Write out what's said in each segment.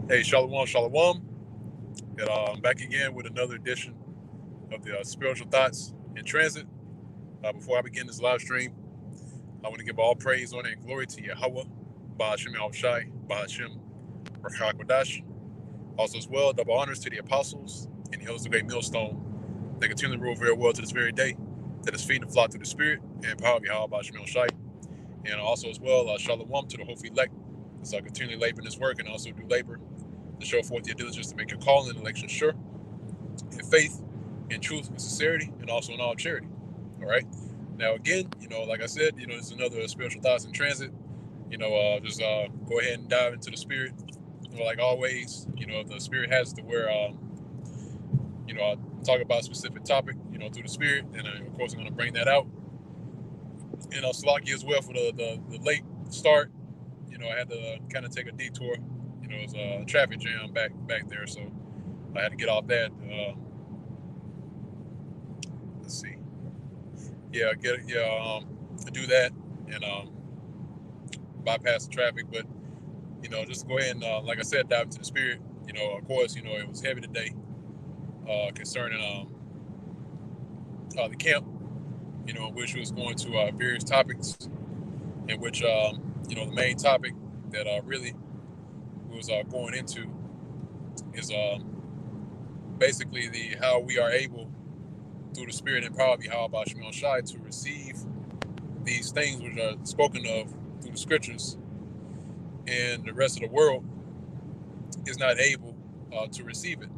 Hey, Shalom, Shalom. And I'm back again with another edition of the Spiritual Thoughts in Transit. Before I begin this live stream, I want to give all praise, honor, and glory to Yahweh, Bahashem Yahushai, Bahashem Rakakwadash. Also, as well, double honors to the apostles and the elders of the great millstone. They continue to rule very well to this very day, that is feeding the flock through the Spirit and power of Yahweh, Bahashem Yahushai. And also, as well, Shalom to the hopefully elect, as I continue labor in this work and also do labor to show forth your diligence to make your calling and election sure, in faith, in truth, in sincerity, and also in all charity. All right. Now, again, like I said, this is another spiritual thoughts in transit. Just go ahead and dive into the spirit. Like always, the spirit has to where, I talk about a specific topic, through the spirit, and of course, I'm going to bring that out. And I'll slack you as well for the late start. I had to kind of take a detour. It was a traffic jam back there, so I had to get off that. Let's see. Yeah, do that and bypass the traffic. But just go ahead and like I said, dive into the spirit. Of course, it was heavy today concerning the camp. In which was going to various topics, in which the main topic that really was going into is basically the how we are able through the spirit and power of Yahweh Shemel Shai to receive these things which are spoken of through the scriptures, and the rest of the world is not able to receive it,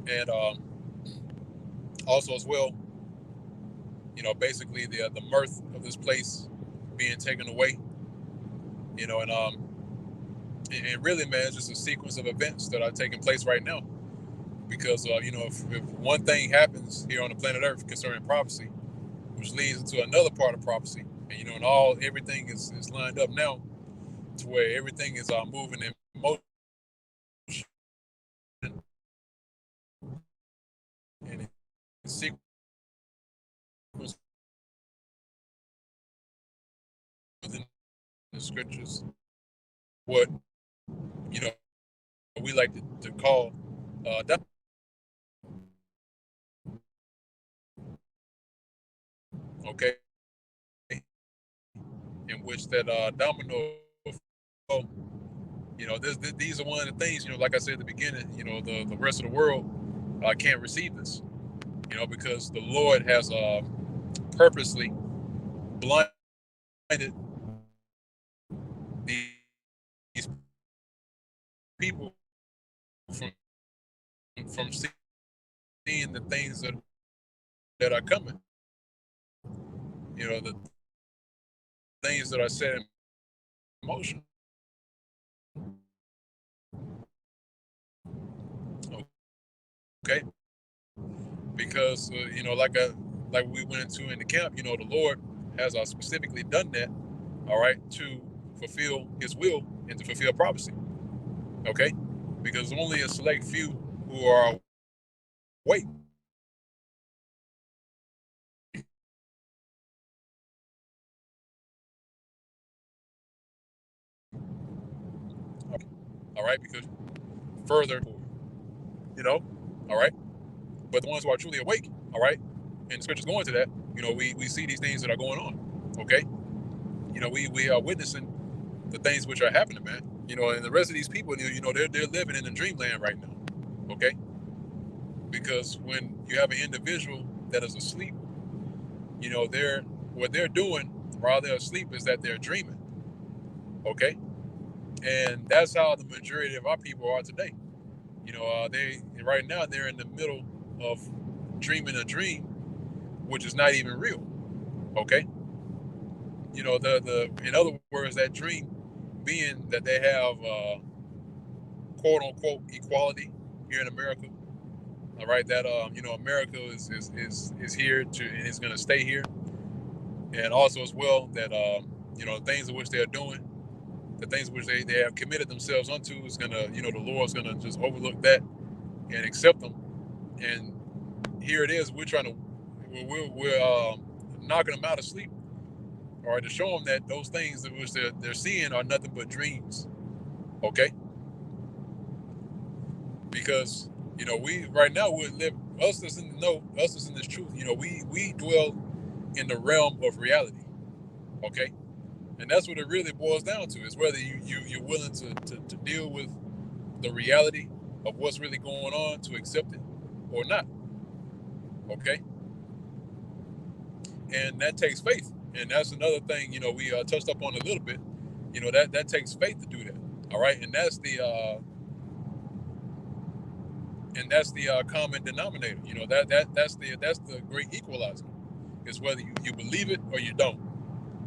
and also as well, basically the mirth of this place being taken away, and really, man, it's just a sequence of events that are taking place right now. Because if one thing happens here on the planet Earth concerning prophecy, which leads into another part of prophecy, and and everything is lined up now to where everything is moving in motion, and in sequence within the scriptures, what we like to call okay, in which that domino, these are one of the things, like I said at the beginning, the rest of the world can't receive this, because the Lord has purposely blinded these people from seeing the things that are coming, the things that are set in motion. Okay, because like we went into in the camp, the Lord has specifically done that, all right, to fulfill His will and to fulfill prophecy. Okay, because only a select few who are awake. All right, because further, all right, but the ones who are truly awake, all right, and the scriptures going to that, we see these things that are going on. Okay, we are witnessing the things which are happening, man. And the rest of these people, they're living in a dreamland right now. Okay, because when you have an individual that is asleep, what they're doing while they're asleep is that they're dreaming. Okay, and that's how the majority of our people are today. They right now they're in the middle of dreaming a dream, which is not even real. Okay, the in other words, that dream being that they have quote unquote equality here in America. All right, that America is here to and is going to stay here, and also as well that things in which they are doing, the things which they have committed themselves unto is gonna the Lord's gonna just overlook that and accept them. And here it is, we're knocking them out of sleep, or to show them that those things that which they're seeing are nothing but dreams. Okay, because we right now we live, us that's in the know, us that's in this truth. We dwell in the realm of reality. Okay, and that's what it really boils down to, is whether you're willing to deal with the reality of what's really going on, to accept it or not. Okay, and that takes faith, and that's another thing we touched up on a little bit. That takes faith to do that. All right, and that's the common denominator. That's the great equalizer. It's whether you believe it or you don't.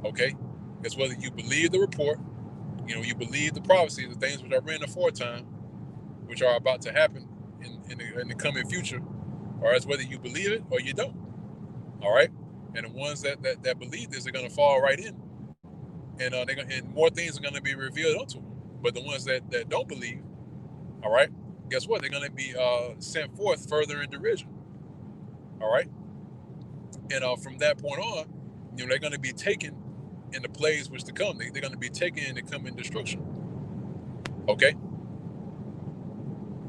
Okay, it's whether you believe the report, you believe the prophecies, the things which are written aforetime, which are about to happen in the coming future, or it's whether you believe it or you don't. All right, and the ones that believe this are going to fall right in, and and more things are going to be revealed unto them. But the ones that don't believe, all right, guess what? They're going to be sent forth further in derision. All right, and from that point on, they're going to be taken in the plagues which to come. They're going to be taken in the coming destruction. Okay,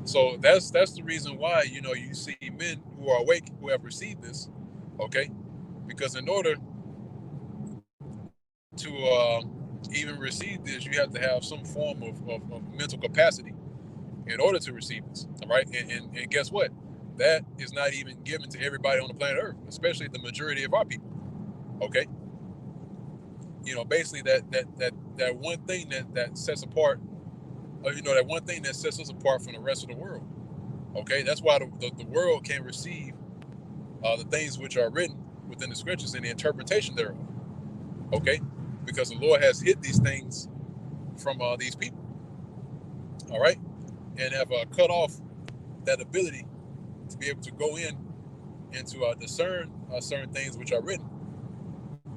so that's the reason why you see men who are awake, who have received this. Okay, because in order to even receive this, you have to have some form of mental capacity in order to receive this. All right, and guess what? That is not even given to everybody on the planet Earth, especially the majority of our people. Okay, basically that one thing that sets apart, that one thing that sets us apart from the rest of the world. Okay, that's why the world can receive the things which are written within the scriptures and the interpretation thereof. Okay, because the Lord has hid these things from these people. All right, and have cut off that ability to be able to go in and to discern certain things which are written.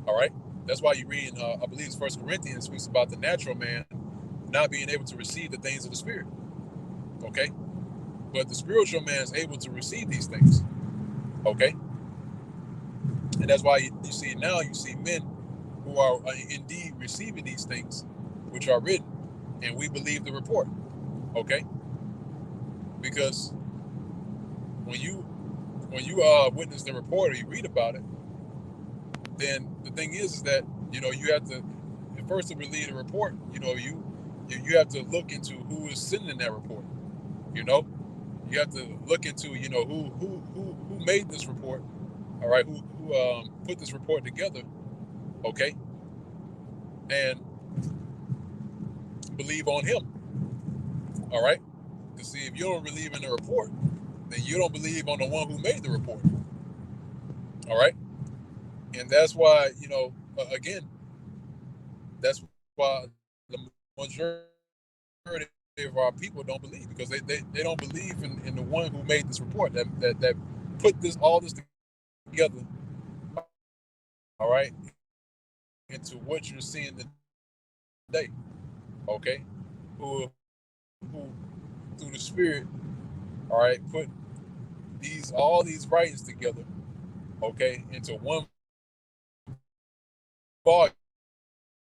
All right, that's why you read, I believe it's First Corinthians, speaks about the natural man not being able to receive the things of the spirit. Okay, but the spiritual man is able to receive these things. Okay, and that's why you see now, you see men who are indeed receiving these things which are written, and we believe the report. Okay, because when you witness the report or you read about it, then the thing is that you have to, first to believe the report. You have to look into who is sending that report. You have to look into who made this report. All right, who put this report together. Okay, and believe on him. All right, to see if you don't believe in the report, then you don't believe on the one who made the report. All right, and that's why again, that's why the majority of our people don't believe, because they don't believe in the one who made this report, that put all this together. All right, into what you're seeing today. Okay, who through the Spirit, all right, put all these writings together, okay, into one volume,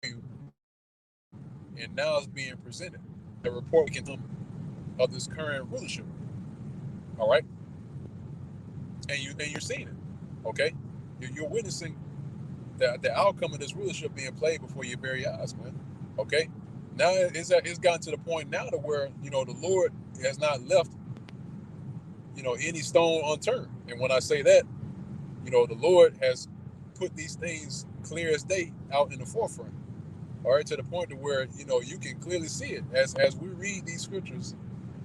and now it's being presented. The report can come of this current rulership. All right, and you're seeing it. Okay, you're witnessing the outcome of this rulership being played before your very eyes, man. Okay, now it's gotten to the point now to where the Lord has not left any stone unturned. And when I say that, the Lord has put these things clear as day out in the forefront. All right, to the point to where you can clearly see it as we read these scriptures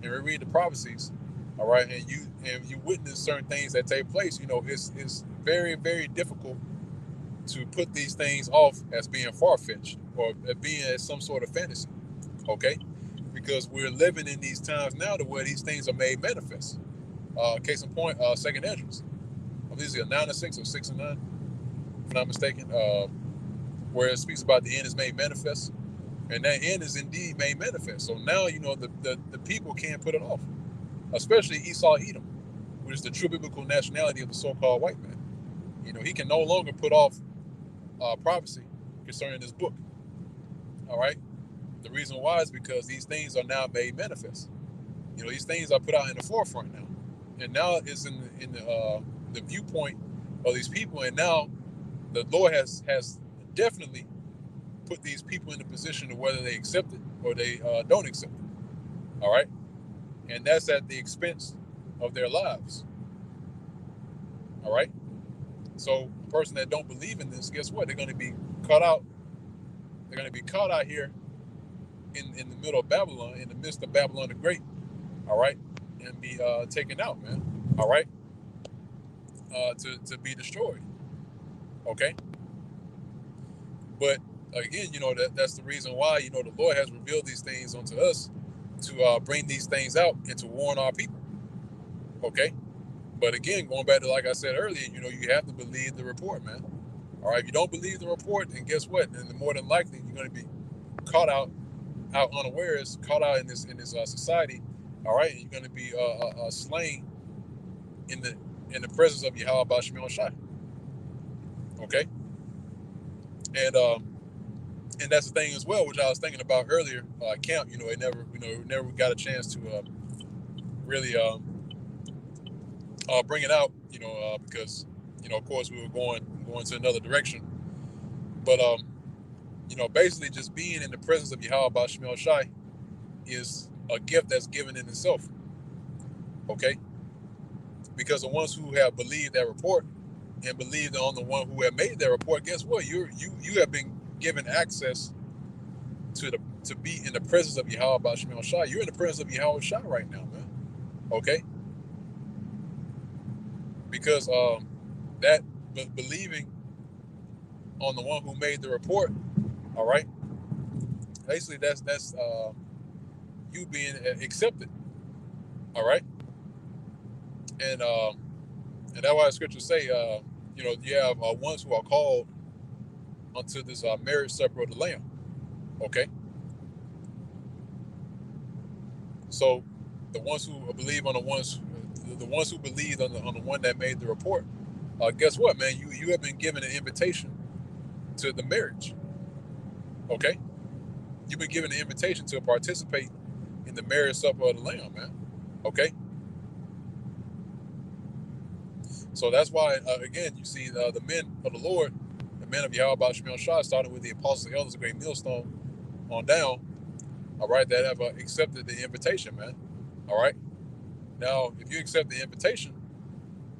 and we read the prophecies. All right, and you witness certain things that take place. It's very, very difficult to put these things off as being far-fetched or being as some sort of fantasy. Okay, because we're living in these times now to where these things are made manifest. Case in point, Second Esdras. I believe it's 9:6 or 6:9, if I'm not mistaken, where it speaks about the end is made manifest, and that end is indeed made manifest. So now the people can't put it off, especially Esau Edom, which is the true biblical nationality of the so-called white man. He can no longer put off prophecy concerning this book. All right, The reason why is because these things are now made manifest. These things are put out in the forefront now, and now it's in the viewpoint of these people, and now the Lord has definitely put these people in the position of whether they accept it or they don't accept it. All right, and that's at the expense of their lives. All right, so a person that don't believe in this, guess what? They're going to be caught out. They're going to be caught out here in the middle of Babylon, in the midst of Babylon the Great. All right, and be taken out, man. All right, to be destroyed. Okay, but again, that's the reason why the Lord has revealed these things unto us to bring these things out and to warn our people. Okay, but again, going back to like I said earlier, you have to believe the report, man. All right, if you don't believe the report, then guess what? Then more than likely you're going to be caught out unawares, caught out in this society. All right, and you're going to be slain in the presence of Yahweh Bashmi Shai. Okay, and that's the thing as well, which I was thinking about earlier. Camp, it never got a chance to really bring it out, because of course we were going to another direction. But basically just being in the presence of Yahweh Bashmi Shai is a gift that's given in itself. Okay, because the ones who have believed that report and believed on the one who had made that report, guess what? You have been given access to be in the presence of Yahweh Bashmi Shai. You're in the presence of Yahweh Shai right now, man. Okay, because that believing on the one who made the report, all right, basically that's you being accepted, all right, and that's why the scriptures say, you have ones who are called unto this marriage supper of the Lamb. Okay, so the ones who believe on the ones who believed on the one that made the report, guess what, man? You have been given an invitation to the marriage. Okay, you've been given an invitation to participate in the marriage supper of the Lamb, man. Okay, so that's why again you see the men of the Lord, the men of Yahweh Bashmi Shai, starting with the apostles and elders of Great Millstone on down. All right, that have accepted the invitation, man. All right, now if you accept the invitation,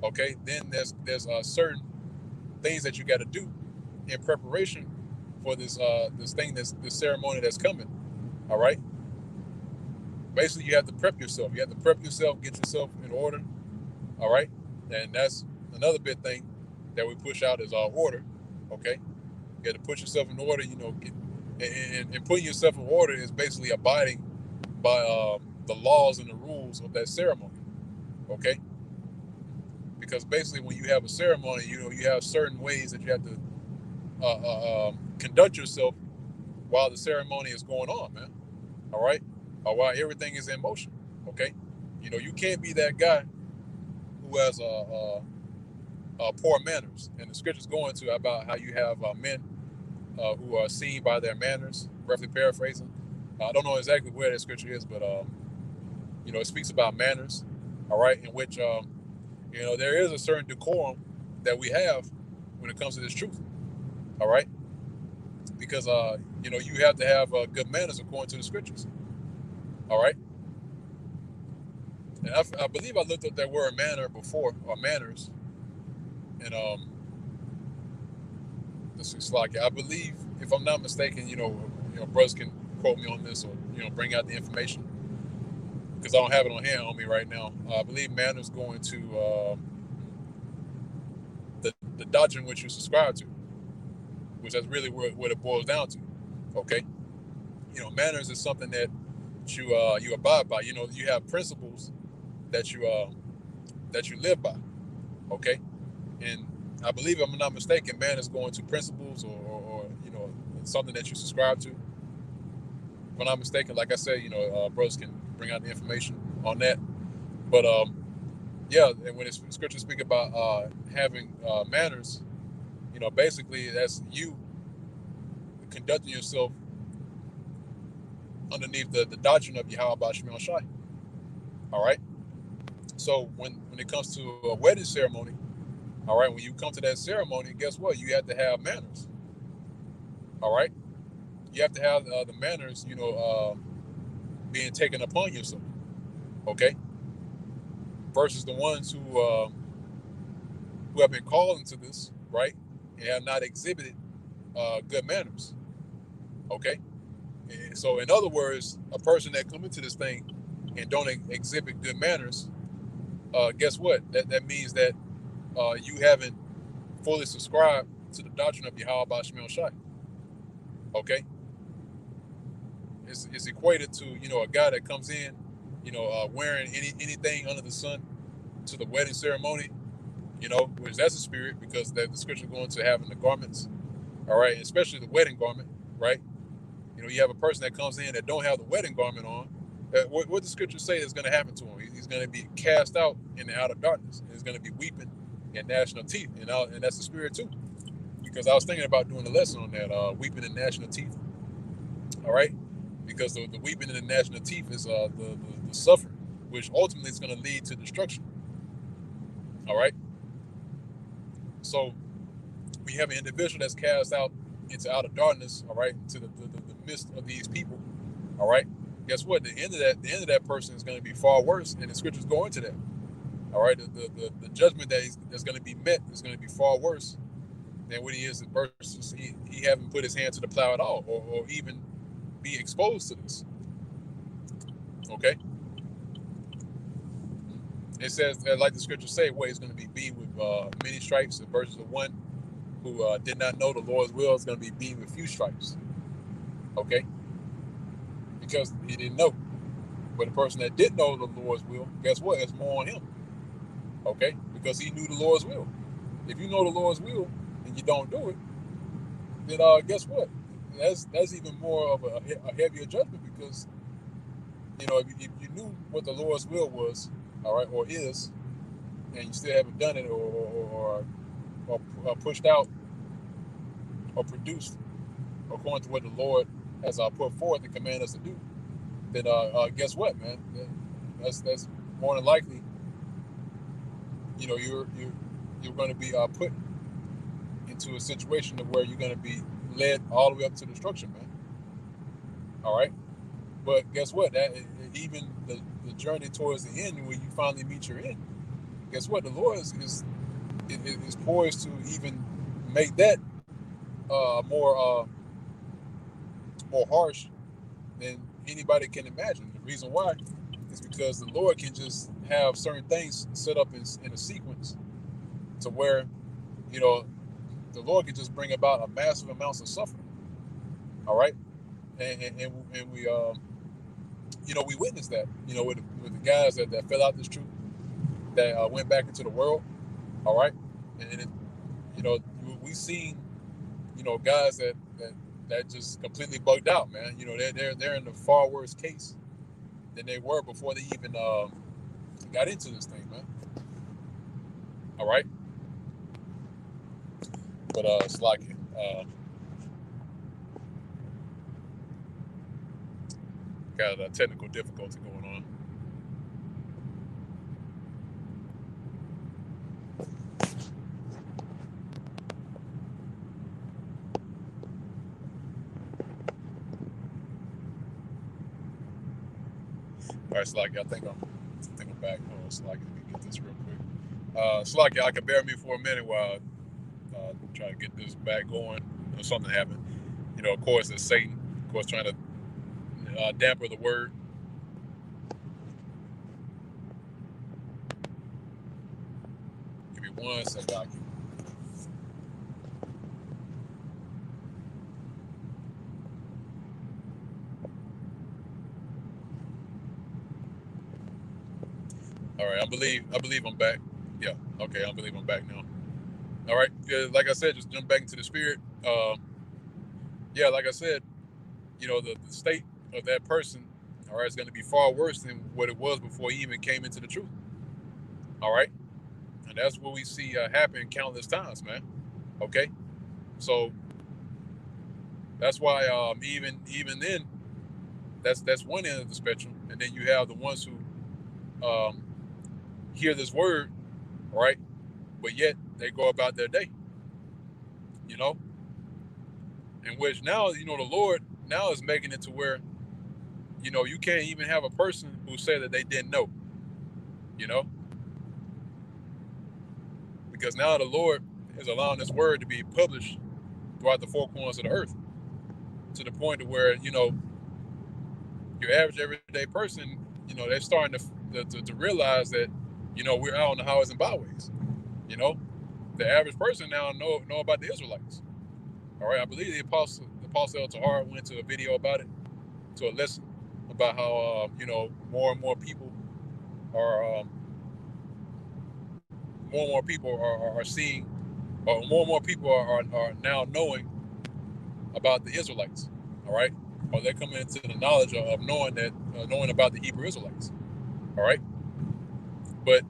okay, then there's certain things that you got to do in preparation for this ceremony that's coming. All right, basically you have to prep yourself. You have to prep yourself, get yourself in order. All right, and that's another big thing that we push out is our order. Okay, you got to put yourself in order. And putting yourself in order is basically abiding by the laws and the rules of that ceremony. Okay, because basically when you have a ceremony, you have certain ways that you have to conduct yourself while the ceremony is going on, man. All right, or while everything is in motion. Okay, you can't be that guy who has poor manners, and the scripture's going to about how you have men who are seen by their manners, roughly paraphrasing. I don't know exactly where that scripture is, but it speaks about manners. All right, in which there is a certain decorum that we have when it comes to this truth. All right, because you have to have good manners according to the scriptures. All right, and I believe I looked up that word manner before, or manners, and it's like, I believe, if I'm not mistaken, brothers can quote me on this, or bring out the information, because I don't have it on hand on me right now. I believe manners going to the doctrine which you subscribe to, which is really what it boils down to. Okay, manners is something that you abide by. You have principles that you live by. Okay, and I believe, if I'm not mistaken, manners going to principles or something that you subscribe to. If I'm not mistaken, like I said, brothers can bring out the information on that. But yeah, and when it's scripture speak about having manners, basically that's you conducting yourself underneath the doctrine of Yahweh Shemel Shai. All right. So when it comes to a wedding ceremony, all right, when you come to that ceremony, guess what? You have to have manners. All right. You have to have the manners, being taken upon yourself. Okay. Versus the ones who have been called into this, right, and have not exhibited good manners. Okay. And so, in other words, a person that come into this thing and don't exhibit good manners, guess what? That means that you haven't fully subscribed to the doctrine of Yahweh Shemel Shai. Okay. It's equated to a guy that comes in, wearing anything under the sun to the wedding ceremony, which that's a spirit because the scripture going to having the garments, all right, especially the wedding garment, right? You have a person that comes in that don't have the wedding garment on. What the scripture say is going to happen to him? He's going to be cast out in the outer darkness. He's going to be weeping and gnashing of teeth, and that's the spirit too. Because I was thinking about doing a lesson on that, weeping and gnashing of teeth. All right, because the weeping and the gnashing of teeth is the suffering, which ultimately is going to lead to destruction. All right. So we have an individual that's cast out into outer darkness, all right, into the midst of these people, all right. Guess what? The end of that person is going to be far worse, and the scriptures go into that. All right, the judgment that's going to be met is going to be far worse than what he is versus he haven't put his hand to the plow at all, or even be exposed to this. Okay. It says, like the scriptures say, what he's going to be beaten with many stripes, versus the one who did not know the Lord's will is going to be beaten with few stripes. Okay? Because he didn't know. But the person that did know the Lord's will, guess what? It's more on him. Okay? Because he knew the Lord's will. If you know the Lord's will and you don't do it, then guess what? That's even more of a heavier judgment, because if you knew what the Lord's will was, all right, or is, and you still haven't done it or pushed out or produced according to what the Lord has put forth and commanded us to do, then guess what, man? That's more than likely, you're going to be put into a situation where you're going to be led all the way up to destruction, man. All right, but guess what? That even the journey towards the end, when you finally meet your end, guess what? The Lord is poised to even make that more harsh than anybody can imagine. The reason why is because the Lord can just have certain things set up in a sequence to where, the Lord can just bring about a massive amounts of suffering. All right, and we we witnessed that, with the guys that fell out this truth, that went back into the world. All right, and we seen guys that just completely bugged out, man. They're in the far worse case than they were before they even got into this thing, man. All right, but it's like got a technical difficulty going on. All right, Slacky, I think I'm back. Slacky, let me get this real quick. Slacky, I can bear me for a minute while I try to get this back going. Something happened. Of course, it's Satan, of course, trying to damper the word. Give me 1 second, Slacky. All right, I believe I'm back. Yeah, okay, I believe I'm back now. All right, like I said, just jump back into the spirit. Yeah, like I said, the state of that person, all right, is going to be far worse than what it was before he even came into the truth. All right, and that's what we see happen countless times, man. Okay, so that's why even then, That's one end of the spectrum, and then you have the ones who hear this word, right? But yet they go about their day, you know. In which now, the Lord now is making it to where, you can't even have a person who say that they didn't know, you know, because now the Lord is allowing this word to be published throughout the four corners of the earth, to the point to where, your average everyday person, they're starting to realize that, we're out on the highways and byways. You know, the average person now know about the Israelites. All right, I believe the apostle El Tahar went to a video about it, to a lesson about how more and more people are are seeing, or more and more people are now knowing about the Israelites. All right, or they're coming into the knowledge of knowing about the Hebrew Israelites. All right, but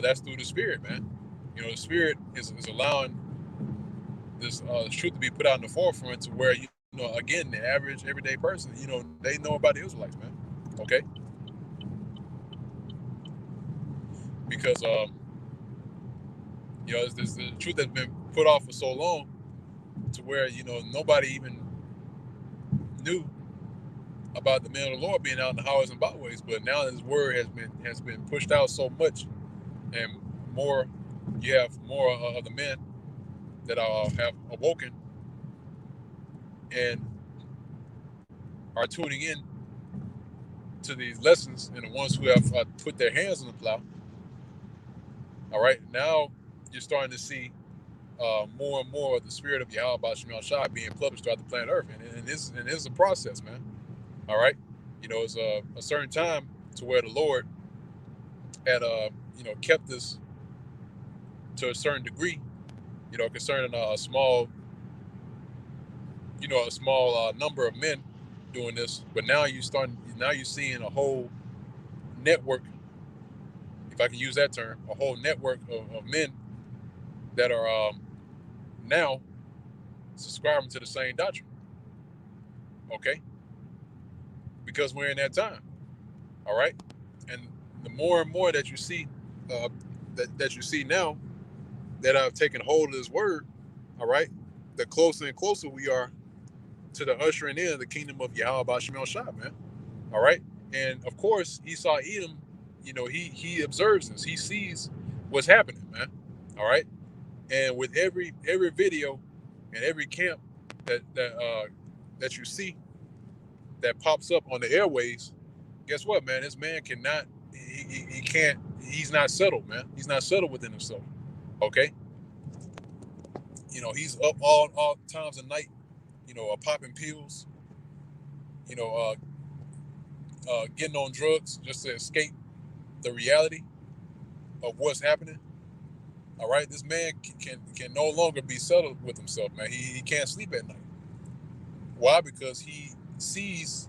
that's through the Spirit, man. The Spirit is allowing this truth to be put out in the forefront, to where again, the average everyday person, they know about the Israelites, man. Okay, because it's the truth that's been put off for so long, to where nobody even knew about the men of the Lord being out in the highways and byways. But now this word has been pushed out so much, and more, you have more of the men that have awoken and are tuning in to these lessons, and the ones who have put their hands on the plow. All right, now you're starting to see more and more of the spirit of Yahweh Shemel Shai being published throughout the planet Earth, and this is a process, man. All right, it's a certain time to where the Lord had kept this to a certain degree, concerning a small number of men doing this. But now you're seeing a whole network, if I can use that term, a whole network of men that are now subscribing to the same doctrine. Okay, because we're in that time. All right, and the more and more that you see, that you see now, that I've taken hold of this word, all right, the closer and closer we are to the ushering in of the kingdom of Yahweh Shemel Shai, man. All right, and of course Esau Edom, he observes this, he sees what's happening, man. All right, and with every video and every camp that you see that pops up on the airways, guess what, man? This man cannot, he can't, he's not settled, man. He's not settled within himself. Okay, he's up all times of night, popping pills, getting on drugs just to escape the reality of what's happening. All right, this man can no longer be settled with himself, man. He can't sleep at night. Why? Because he sees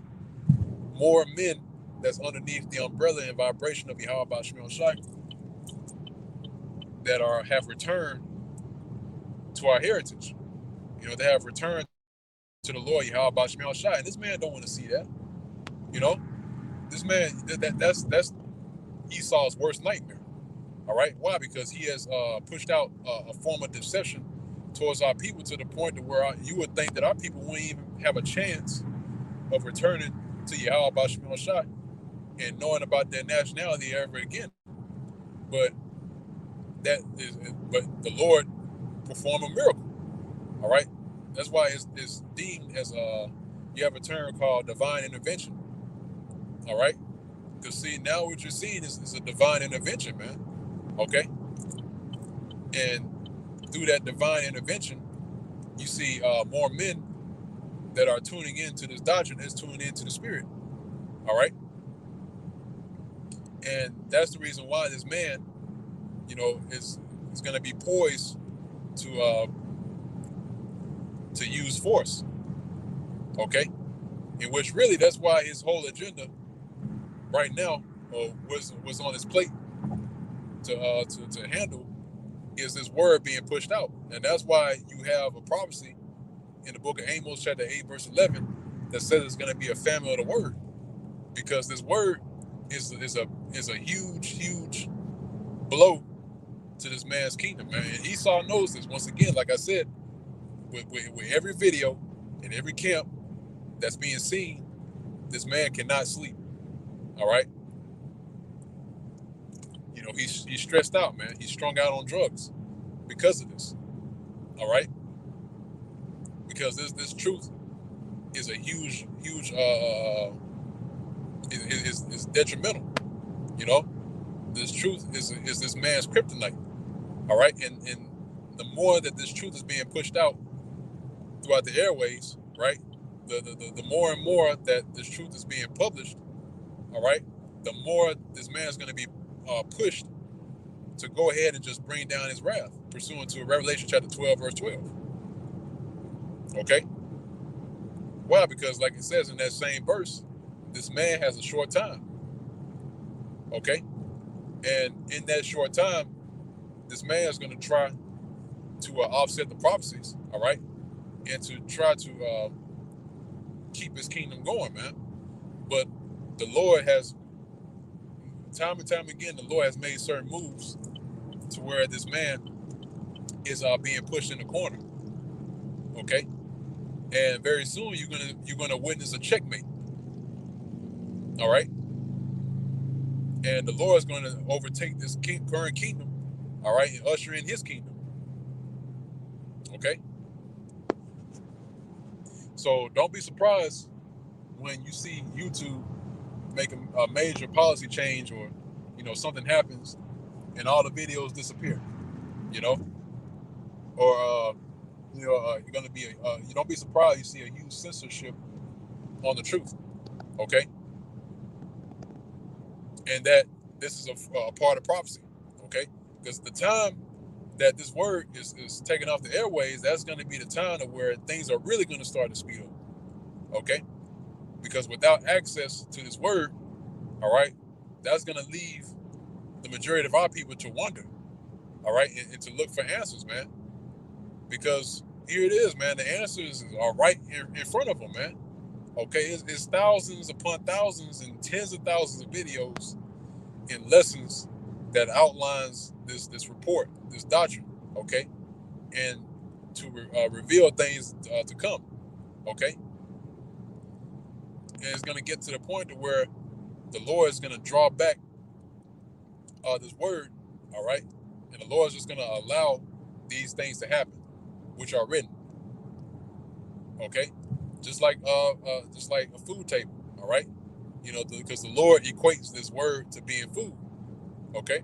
more men that's underneath the umbrella and vibration of Yahweh Shemel Shai that have returned to our heritage. They have returned to the Lord Yahweh Shemel Shai, and this man don't want to see that. This man, that's Esau's worst nightmare. All right, why? Because he has pushed out a form of deception towards our people, to the point to where you would think that our people wouldn't even have a chance of returning to Yahweh Shemel Shai and knowing about their nationality ever again. But the Lord performed a miracle. All right, that's why it's deemed as you have a term called divine intervention. All right, because see, now what you're seeing is a divine intervention, man. Okay, and through that divine intervention, you see more men that are tuning into this doctrine is tuning into the Spirit. All right, and that's the reason why this man, is going to be poised to use force. Okay, in which really that's why his whole agenda right now was on his plate to handle, is this word being pushed out. And that's why you have a prophecy in the book of Amos chapter 8 verse 11 that says it's going to be a famine of the word. because this word is a huge blow to this man's kingdom, man. And Esau knows this. Once again, like I said, with every video in every camp that's being seen, this man cannot sleep. All right. You know, he's stressed out, man. He's strung out on drugs because of this. All right. Because this truth is a huge is detrimental. You know, this truth is this man's kryptonite. All right. And the more that this truth is being pushed out throughout the airways, right, the more and more that this truth is being published, all right, the more this man is going to be pushed to go ahead and just bring down his wrath, pursuant to Revelation chapter 12, verse 12. Okay? Why? Because like it says in that same verse, this man has a short time. Okay? And in that short time, this man is going to try to offset the prophecies, all right, and to try to keep his kingdom going, man. But the Lord has, time and time again, the Lord has made certain moves to where this man is being pushed in the corner. Okay, and very soon you're gonna witness a checkmate. All right, and the Lord is going to overtake this current kingdom. All right, and usher in His kingdom. Okay, so don't be surprised when you see YouTube make a major policy change, or something happens and all the videos disappear. Or you're going to be you don't be surprised you see a huge censorship on the truth. Okay, and that this is a part of prophecy. Okay, because the time that this word is taken off the airways, that's going to be the time of where things are really going to start to speed up. Okay, because without access to this word, all right, that's going to leave the majority of our people to wonder, all right, and to look for answers, man. Because here it is, man. The answers are right in front of them, man. Okay, it's thousands upon thousands and tens of thousands of videos and lessons that outlines this report, this doctrine, okay, and to reveal things to come, okay. And it's going to get to the point to where the Lord is going to draw back this word, all right, and the Lord is just going to allow these things to happen, which are written, okay, just like a food table, all right, because the Lord equates this word to being food, okay,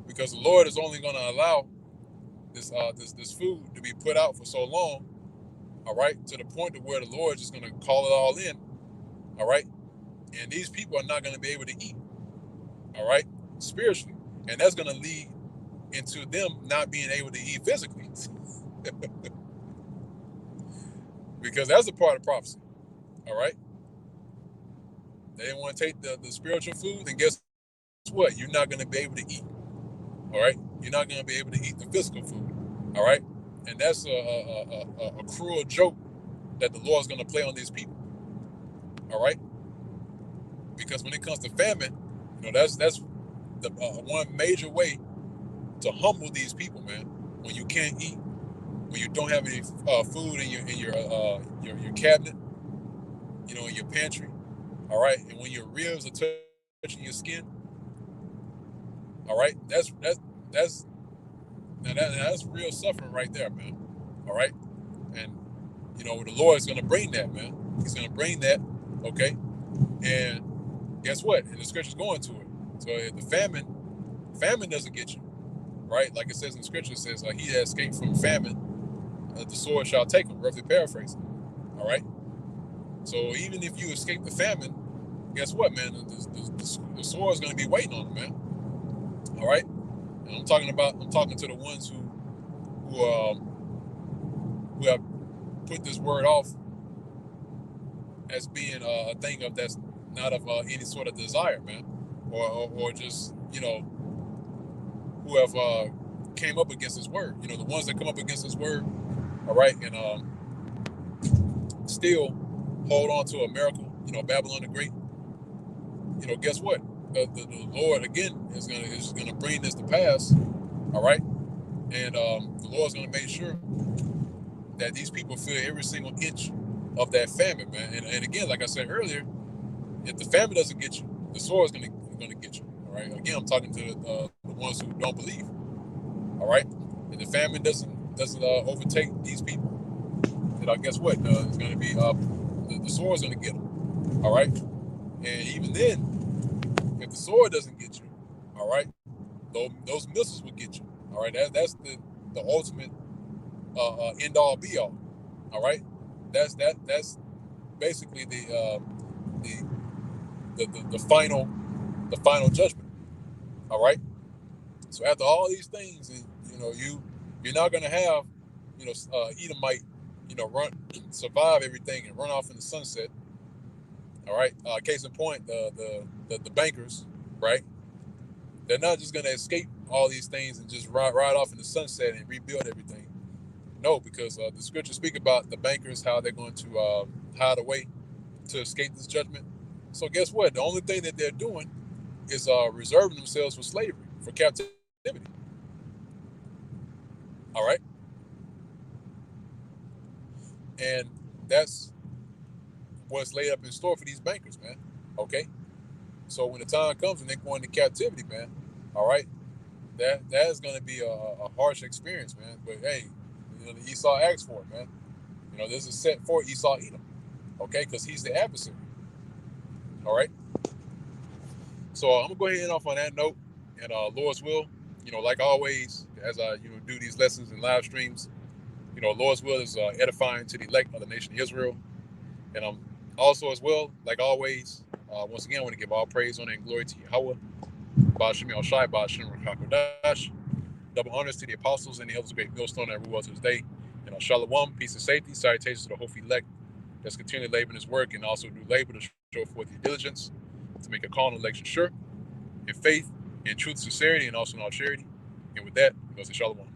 because the Lord is only going to allow this food to be put out for so long, all right, to the point to where the Lord is just going to call it all in, all right, and these people are not going to be able to eat, all right, spiritually, and that's going to lead into them not being able to eat physically. Because that's a part of prophecy, all right. They didn't want to take the spiritual food, then guess what? You're not going to be able to eat, all right. You're not going to be able to eat the physical food, all right. And that's a cruel joke that the Lord's going to play on these people, all right. Because when it comes to famine, that's the one major way to humble these people, man. When you can't eat, when you don't have any food in your cabinet, in your pantry, all right, and when your ribs are touching your skin, all right, that's real suffering right there, man. All right, and the Lord is going to bring that, man. He's going to bring that, okay. And guess what? And the scripture's going to it. So if the famine doesn't get you, right? Like it says in the scripture, it says, he that escaped from famine, the sword shall take him, roughly paraphrasing. All right. So even if you escape the famine, guess what, man? The sword is going to be waiting on him, man. All right. And I'm talking to the ones who have put this word off as being a thing that's not of any sort of desire, man, or just who have came up against His word. The ones that come up against His word, all right, and still hold on to America, Babylon the Great, guess what? The Lord again is gonna bring this to pass. All right, and the Lord's gonna make sure that these people feel every single inch of that famine, man. And again, like I said earlier, if the famine doesn't get you, the sword is gonna get you. All right. Again, I'm talking to the ones who don't believe. All right. If the famine doesn't overtake these people, then guess what? It's gonna be the sword is gonna get them. All right. And even then, if the sword doesn't get you, all right, those missiles will get you. All right. That's the ultimate end all be all. All right. That's basically the final judgment. All right. So after all these things, you're not gonna have Edomite survive everything and run off in the sunset. All right. Case in point, the bankers, right? They're not just gonna escape all these things and just ride off in the sunset and rebuild everything. No, because the scriptures speak about the bankers, how they're going to hide away to escape this judgment. So guess what? The only thing that they're doing is reserving themselves for slavery, for captivity. All right, and that's what's laid up in store for these bankers, man. Okay, so when the time comes and they're going into captivity, man, all right, that is going to be a harsh experience, man. But hey, Esau asked for it, man. This is set for Esau Edom, okay, because he's the adversary. All right. So I'm gonna go ahead and end off on that note, and Lord's will, like always, as I do these lessons and live streams, Lord's will is edifying to the elect of the nation of Israel, and also as well, like always, once again, I want to give all praise, honor, and glory to Yahweh, Ba'Shem Shai, Ba'Shem Rakakodash, double honors to the apostles and the elders of great millstone that rule us to this day, and Shalom, peace and safety, salutations to the hopeful elect that's continually laboring his work and also do labor to show forth the diligence to make a call and election sure, in faith, in truth, sincerity, and also in all charity. And with that, we go to Shalom.